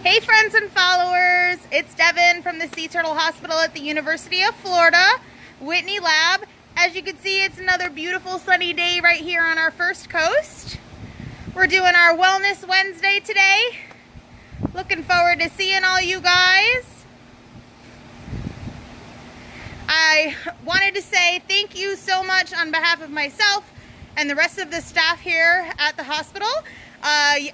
Hey friends and followers, it's Devon from the Sea Turtle Hospital at the University of Florida, Whitney Lab. As you can see, it's another beautiful sunny day right here on our first coast. We're doing our Wellness Wednesday today. Looking forward to seeing all you guys. I wanted to say thank you so much on behalf of myself and the rest of the staff here at the hospital.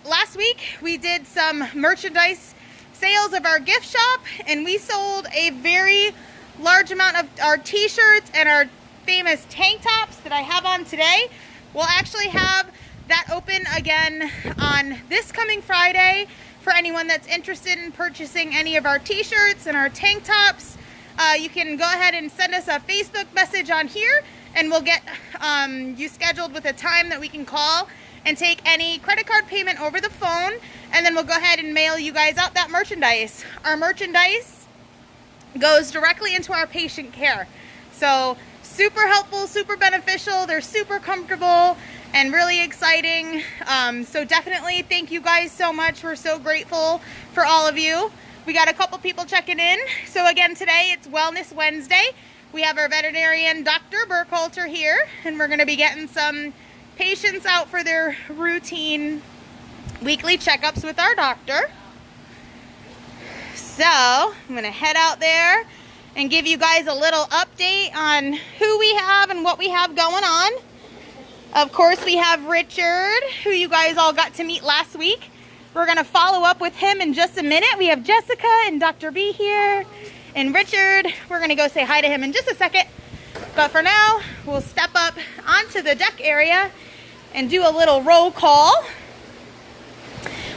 Last week we did some merchandise sales of our gift shop, and we sold a very large amount of our t-shirts and our famous tank tops that I have on today. We'll actually have that open again on this coming Friday for anyone that's interested in purchasing any of our t-shirts and our tank tops. You can go ahead and send us a Facebook message on here, and we'll get you scheduled with a time that we can call and take any credit card payment over the phone, and then we'll go ahead and mail you guys out that merchandise. Our merchandise goes directly into our patient care. So super helpful, super beneficial, they're super comfortable and really exciting. So definitely thank you guys so much. We're so grateful for all of you. We got a couple people checking in. So again, today it's Wellness Wednesday. We have our veterinarian, Dr. Burkhalter, here, and we're gonna be getting some patients out for their routine weekly checkups with our doctor. So I'm gonna head out there and give you guys a little update on who we have and what we have going on. Of course, we have Richard, who you guys all got to meet last week. We're gonna follow up with him in just a minute. We have Jessica and Dr. B here, and Richard, we're gonna go say hi to him in just a second. But for now, we'll step up onto the deck area and do a little roll call.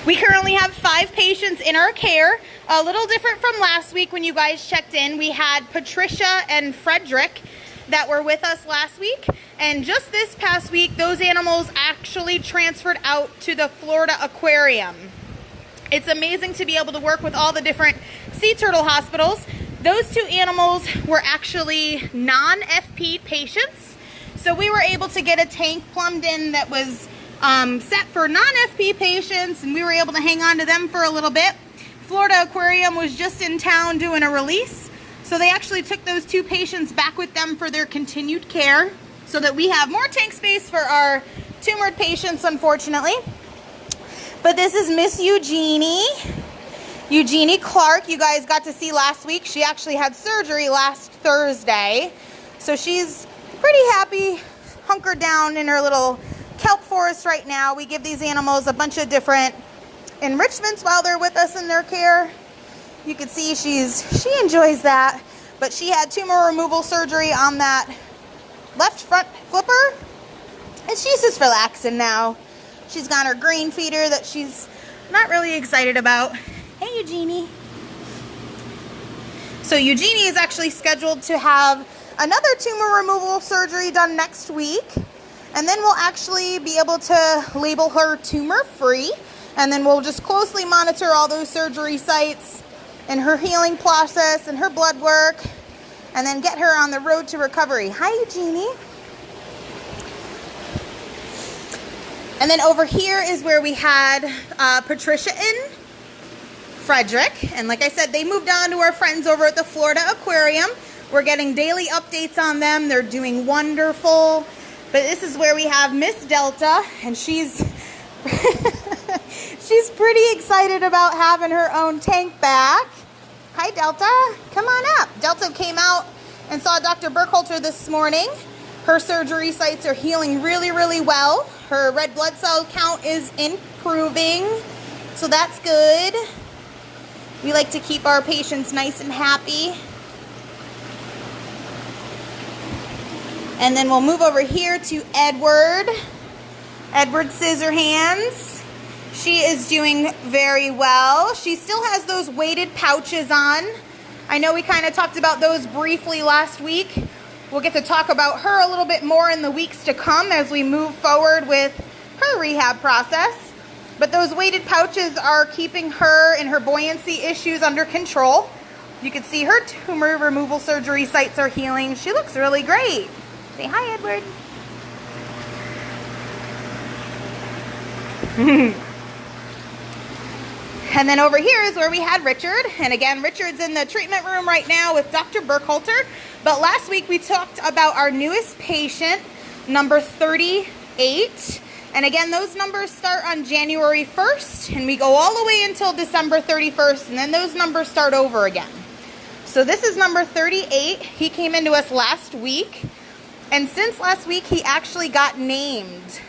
We currently have 5 patients in our care. A little different from last week when you guys checked in. We had Patricia and Frederick that were with us last week. And just this past week, those animals actually transferred out to the Florida Aquarium. It's amazing to be able to work with all the different sea turtle hospitals. Those 2 animals were actually non-FP patients. So we were able to get a tank plumbed in that was set for non-FP patients, and we were able to hang on to them for a little bit. Florida Aquarium was just in town doing a release, so they actually took those 2 patients back with them for their continued care so that we have more tank space for our tumored patients, unfortunately. But this is Miss Eugenie Clark. You guys got to see last week. She actually had surgery last Thursday, so she's pretty happy, hunkered down in her little kelp forest right now. We give these animals a bunch of different enrichments while they're with us in their care. You can see she enjoys that, but she had tumor removal surgery on that left front flipper, and she's just relaxing now. She's got her green feeder that she's not really excited about. Hey, Eugenie. So Eugenie is actually scheduled to have another tumor removal surgery done next week, and then we'll actually be able to label her tumor-free, and then we'll just closely monitor all those surgery sites and her healing process and her blood work, and then get her on the road to recovery. Hi, Eugenie. And then over here is where we had Patricia and Frederick, and like I said, they moved on to our friends over at the Florida Aquarium. We're getting daily updates on them. They're doing wonderful. But this is where we have Miss Delta, and she's she's pretty excited about having her own tank back. Hi, Delta. Come on up. Delta came out and saw Dr. Burkhalter this morning. Her surgery sites are healing really, really well. Her red blood cell count is improving, so that's good. We like to keep our patients nice and happy. And then we'll move over here to Edward Scissorhands. She is doing very well. She still has those weighted pouches on. I know we kind of talked about those briefly last week. We'll get to talk about her a little bit more in the weeks to come as we move forward with her rehab process. But those weighted pouches are keeping her and her buoyancy issues under control. You can see her tumor removal surgery sites are healing. She looks really great. Say hi, Edward. And then over here is where we had Richard. And again, Richard's in the treatment room right now with Dr. Burkhalter. But last week we talked about our newest patient, number 38. And again, those numbers start on January 1st and we go all the way until December 31st. And then those numbers start over again. So this is number 38. He came into us last week. And since last week, he actually got named.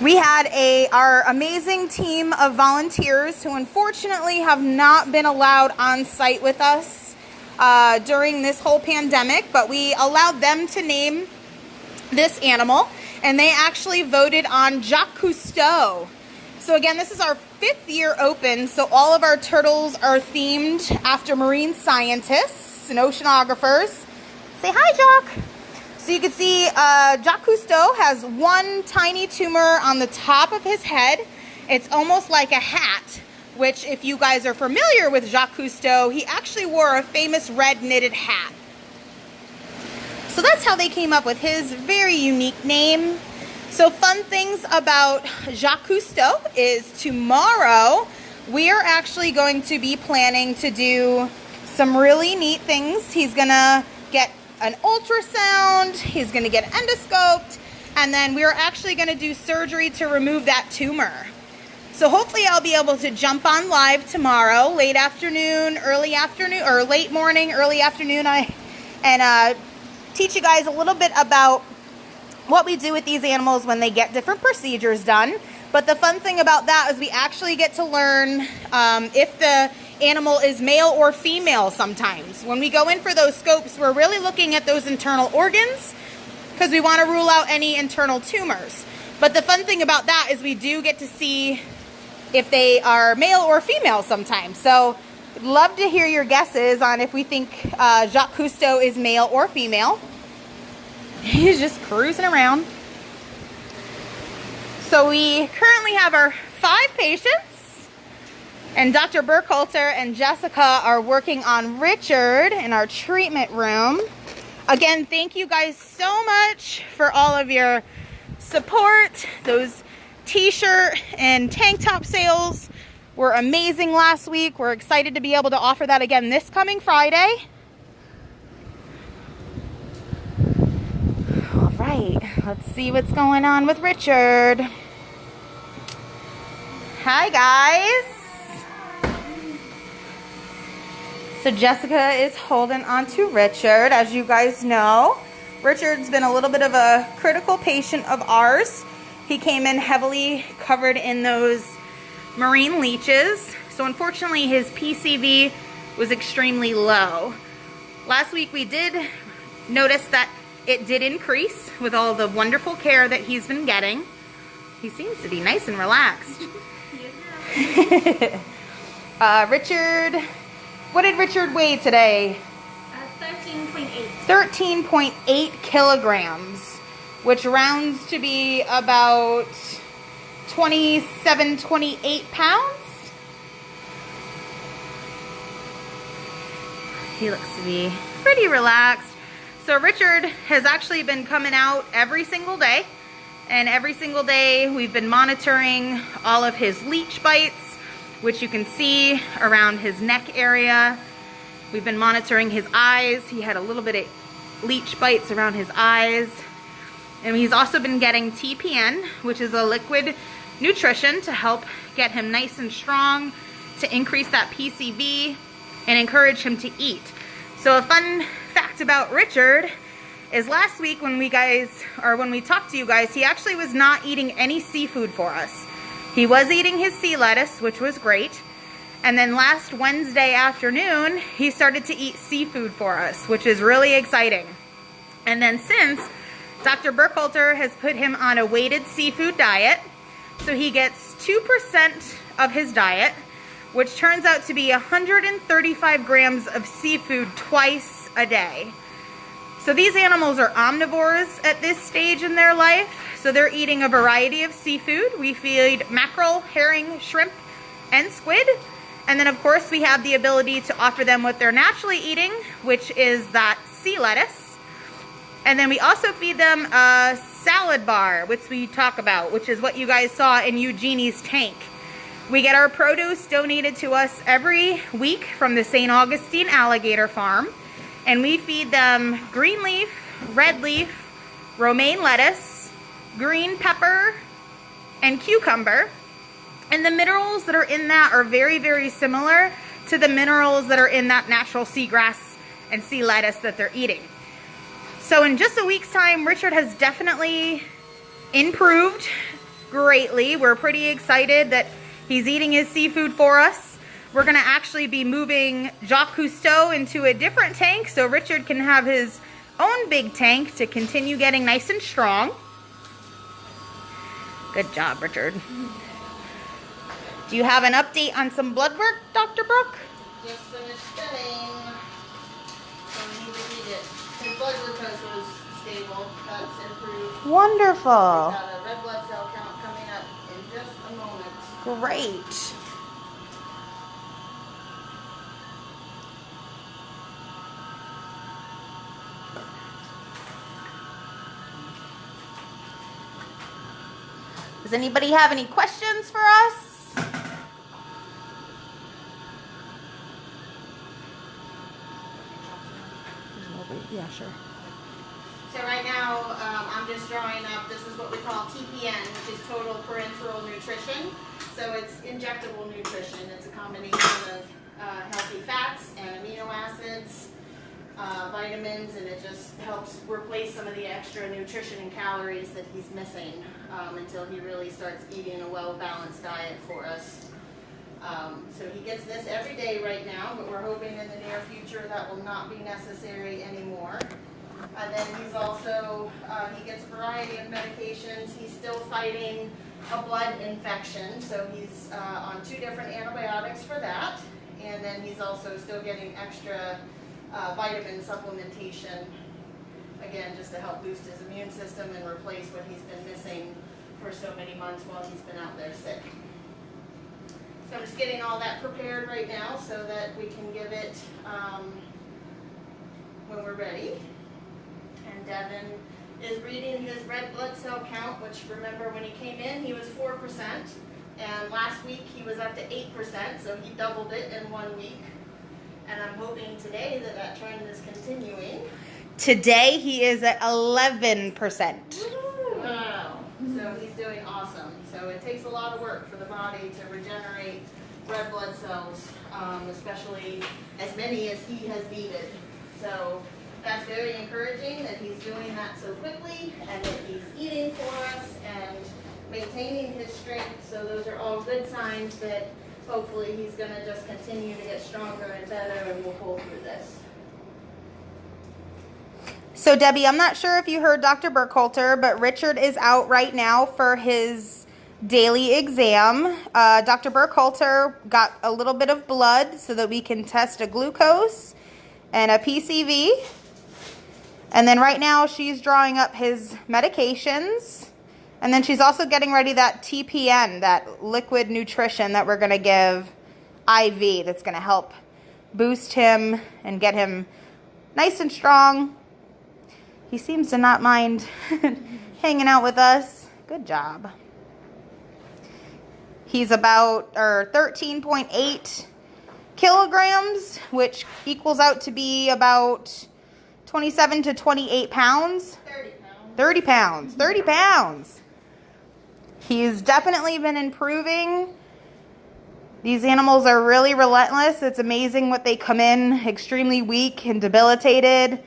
We had our amazing team of volunteers who unfortunately have not been allowed on site with us during this whole pandemic, but we allowed them to name this animal, and they actually voted on Jacques Cousteau. So again, this is our 5th year open, so all of our turtles are themed after marine scientists and oceanographers. Say hi, Jacques. So you can see Jacques Cousteau has one tiny tumor on the top of his head. It's almost like a hat, which if you guys are familiar with Jacques Cousteau, he actually wore a famous red knitted hat. So that's how they came up with his very unique name. So fun things about Jacques Cousteau is tomorrow we are actually going to be planning to do some really neat things. He's gonna get an ultrasound, he's gonna get endoscoped, and then we're actually gonna do surgery to remove that tumor. So hopefully I'll be able to jump on live tomorrow, late afternoon, early afternoon, or late morning, early afternoon, and teach you guys a little bit about what we do with these animals when they get different procedures done. But the fun thing about that is we actually get to learn if the animal is male or female sometimes. When we go in for those scopes, we're really looking at those internal organs because we want to rule out any internal tumors. But the fun thing about that is we do get to see if they are male or female sometimes. So I'd love to hear your guesses on if we think Jacques Cousteau is male or female. He's just cruising around. So we currently have our 5 patients. And Dr. Burkhalter and Jessica are working on Richard in our treatment room. Again, thank you guys so much for all of your support. Those t-shirt and tank top sales were amazing last week. We're excited to be able to offer that again this coming Friday. All right, let's see what's going on with Richard. Hi, guys. So Jessica is holding on to Richard. As you guys know, Richard's been a little bit of a critical patient of ours. He came in heavily covered in those marine leeches. So unfortunately, his PCV was extremely low. Last week we did notice that it did increase with all the wonderful care that he's been getting. He seems to be nice and relaxed. Richard... What did Richard weigh today? 13.8. 13.8 kilograms, which rounds to be about 27, 28 pounds. He looks to be pretty relaxed. So Richard has actually been coming out every single day. And every single day we've been monitoring all of his leech bites, which you can see around his neck area. We've been monitoring his eyes. He had a little bit of leech bites around his eyes. And he's also been getting TPN, which is a liquid nutrition to help get him nice and strong, to increase that PCV and encourage him to eat. So a fun fact about Richard is last week when we talked to you guys, he actually was not eating any seafood for us. He was eating his sea lettuce, which was great. And then last Wednesday afternoon, he started to eat seafood for us, which is really exciting. And then since, Dr. Burkhalter has put him on a weighted seafood diet. So he gets 2% of his diet, which turns out to be 135 grams of seafood twice a day. So these animals are omnivores at this stage in their life. So they're eating a variety of seafood. We feed mackerel, herring, shrimp, and squid. And then of course we have the ability to offer them what they're naturally eating, which is that sea lettuce. And then we also feed them a salad bar, which we talk about, which is what you guys saw in Eugenie's tank. We get our produce donated to us every week from the St. Augustine Alligator Farm, and we feed them green leaf, red leaf, romaine lettuce, green pepper, and cucumber. And the minerals that are in that are very, very similar to the minerals that are in that natural seagrass and sea lettuce that they're eating. So in just a week's time, Richard has definitely improved greatly. We're pretty excited that he's eating his seafood for us. We're gonna actually be moving Jacques Cousteau into a different tank so Richard can have his own big tank to continue getting nice and strong. Good job, Richard. Do you have an update on some blood work, Dr. Brooke? Just finished spinning. So we need to read it. His blood glucose was stable. That's improved. Wonderful. We've got a red blood cell count coming up in just a moment. Great. Does anybody have any questions for us? Yeah, sure. So right now, I'm just drawing up, this is what we call TPN, which is total parenteral nutrition. So it's injectable nutrition. It's a combination of healthy fats and amino acids, vitamins, and it just helps replace some of the extra nutrition and calories that he's missing until he really starts eating a well-balanced diet for us. So he gets this every day right now, but we're hoping in the near future that will not be necessary anymore. And then he's also, he gets a variety of medications. He's still fighting a blood infection, so he's on 2 different antibiotics for that. And then he's also still getting extra vitamin supplementation, again, just to help boost his immune system and replace what he's been missing for so many months while he's been out there sick. So I'm just getting all that prepared right now so that we can give it when we're ready. And Devon is reading his red blood cell count, which remember when he came in, he was 4%. And last week he was up to 8%, so he doubled it in 1 week. And I'm hoping today that that trend is continuing. Today he is at 11%. Wow. So he's doing awesome. So it takes a lot of work for the body to regenerate red blood cells, especially as many as he has needed. So that's very encouraging that he's doing that so quickly and that he's eating for us and maintaining his strength. So those are all good signs that hopefully he's going to just continue to get stronger and better and we'll pull through this. So Debbie, I'm not sure if you heard Dr. Burkhalter, but Richard is out right now for his daily exam. Dr. Burkhalter got a little bit of blood so that we can test a glucose and a PCV. And then right now she's drawing up his medications. And then she's also getting ready that TPN, that liquid nutrition that we're going to give IV that's going to help boost him and get him nice and strong. He seems to not mind hanging out with us. Good job. He's about 13.8 kilograms, which equals out to be about 27 to 28 pounds. 30 pounds. 30 pounds. 30 pounds. He's definitely been improving. These animals are really relentless. It's amazing what they come in extremely weak and debilitated.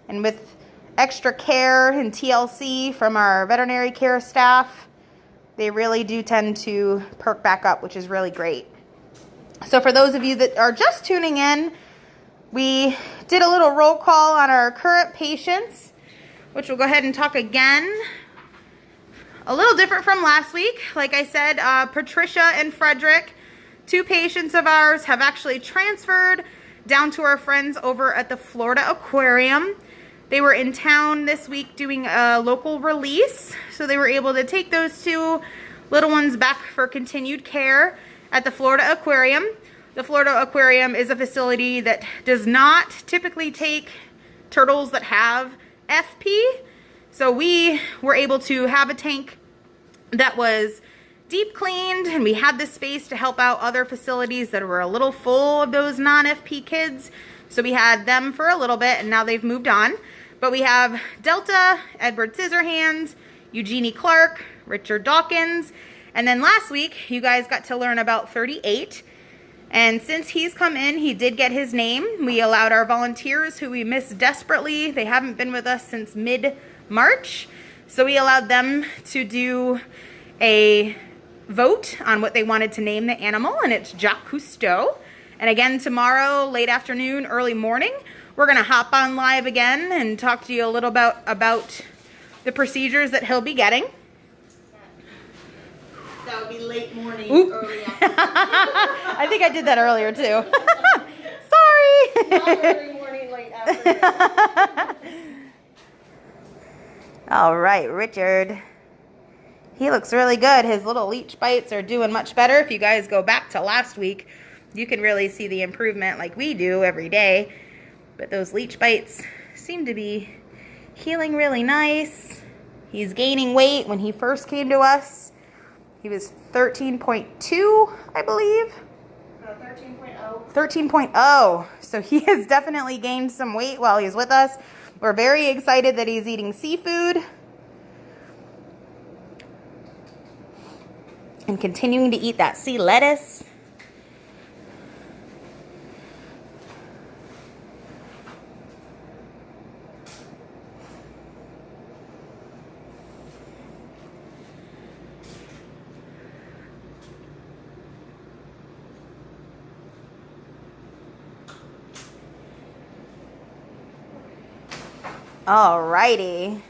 And with extra care and TLC from our veterinary care staff, they really do tend to perk back up, which is really great. So for those of you that are just tuning in, we did a little roll call on our current patients, which we'll go ahead and talk again. A little different from last week. Like I said, Patricia and Frederick, 2 patients of ours, have actually transferred down to our friends over at the Florida Aquarium. They were in town this week doing a local release, so they were able to take those 2 little ones back for continued care at the Florida Aquarium. The Florida Aquarium is a facility that does not typically take turtles that have FP, so we were able to have a tank that was deep cleaned, and we had this space to help out other facilities that were a little full of those non-FP kids. So we had them for a little bit, and now they've moved on. But we have Delta, Edward Scissorhands, Eugenie Clark, Richard Dawkins, and then last week you guys got to learn about 38. And since he's come in, he did get his name. We allowed our volunteers, who we miss desperately, they haven't been with us since mid-March, so we allowed them to do a vote on what they wanted to name the animal, and it's Jacques Cousteau. And again, tomorrow, late afternoon, early morning, we're gonna hop on live again and talk to you a little about the procedures that he'll be getting. That would be late morning, Oop. early afternoon. I think I did that earlier too. Not Sorry. early morning, late afternoon. All right, Richard. He looks really good. His little leech bites are doing much better. If you guys go back to last week, you can really see the improvement like we do every day. But those leech bites seem to be healing really nice. He's gaining weight. When he first came to us, he was 13.2, I believe. 13.0. 13.0. So he has definitely gained some weight while he's with us. We're very excited that he's eating seafood and continuing to eat that sea lettuce. Alrighty.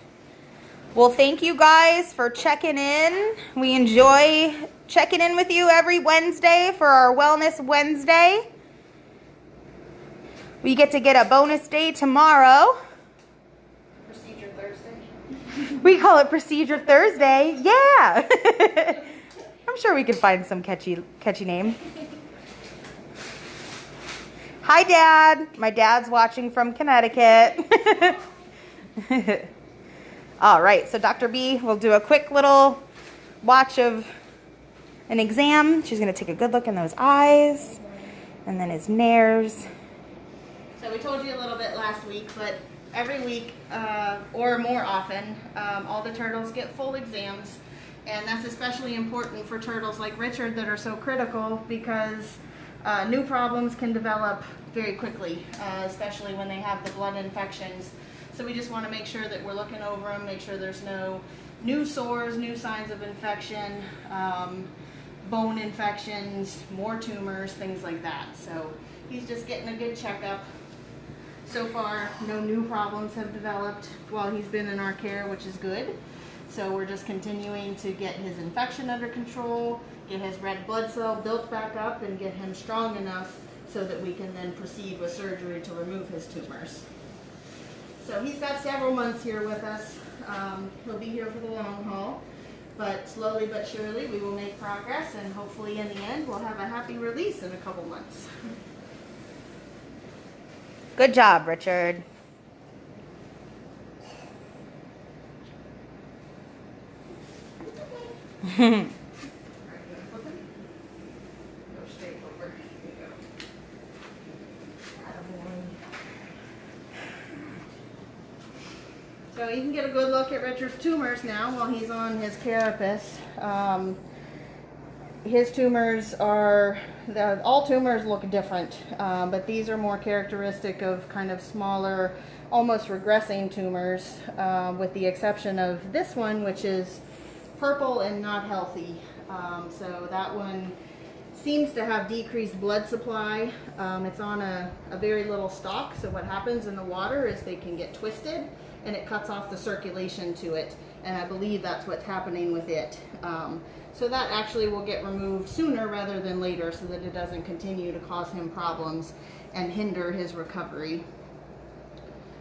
Well, thank you guys for checking in. We enjoy checking in with you every Wednesday for our Wellness Wednesday. We get to get a bonus day tomorrow. Procedure Thursday. We call it Procedure Thursday. Yeah. I'm sure we can find some catchy name. Hi, Dad. My dad's watching from Connecticut. All right, so Dr. B will do a quick little watch of an exam. She's going to take a good look in those eyes and then his nares. So we told you a little bit last week, but every week or more often, all the turtles get full exams. And that's especially important for turtles like Richard that are so critical because new problems can develop very quickly, especially when they have the blood infections. So we just want to make sure that we're looking over them, make sure there's no new sores, new signs of infection, bone infections, more tumors, things like that. So he's just getting a good checkup. So far, no new problems have developed while he's been in our care, which is good. So we're just continuing to get his infection under control, get his red blood cell built back up, and get him strong enough so that we can then proceed with surgery to remove his tumors. So he's got several months here with us. He'll be here for the long haul, but slowly but surely we will make progress, and hopefully in the end we'll have a happy release in a couple months. Good job, Richard. So you can get a good look at Richard's tumors now while he's on his carapace. His tumors are, all tumors look different, but these are more characteristic of kind of smaller, almost regressing tumors, with the exception of this one, which is purple and not healthy. So that one seems to have decreased blood supply. It's on a very little stalk, so what happens in the water is they can get twisted and it cuts off the circulation to it, and I believe that's what's happening with it. So that actually will get removed sooner rather than later so that it doesn't continue to cause him problems and hinder his recovery.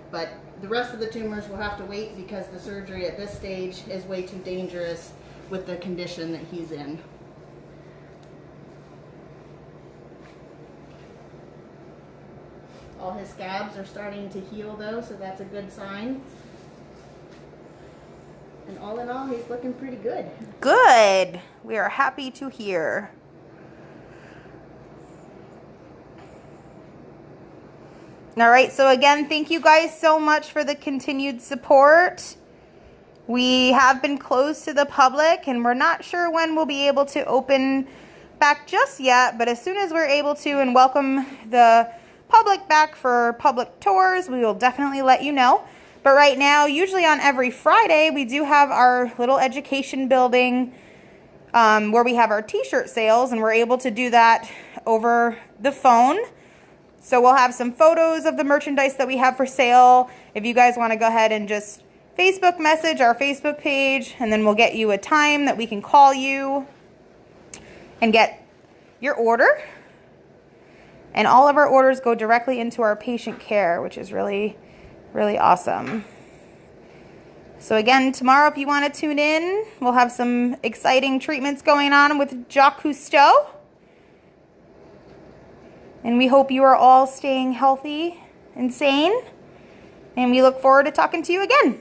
But the rest of the tumors will have to wait because the surgery at this stage is way too dangerous with the condition that he's in. All his scabs are starting to heal though, so that's a good sign. And all in all, he's looking pretty good. Good. We are happy to hear. All right, so again, thank you guys so much for the continued support. We have been closed to the public, and we're not sure when we'll be able to open back just yet, but as soon as we're able to and welcome the public back for public tours, we will definitely let you know. But right now, usually on every Friday, we do have our little education building where we have our t-shirt sales, and we're able to do that over the phone. So we'll have some photos of the merchandise that we have for sale. If you guys want to go ahead and just Facebook message our Facebook page, and then we'll get you a time that we can call you and get your order. And all of our orders go directly into our patient care, which is really, really awesome. So again, tomorrow, if you want to tune in, we'll have some exciting treatments going on with Jacques Cousteau. And we hope you are all staying healthy and sane. And we look forward to talking to you again.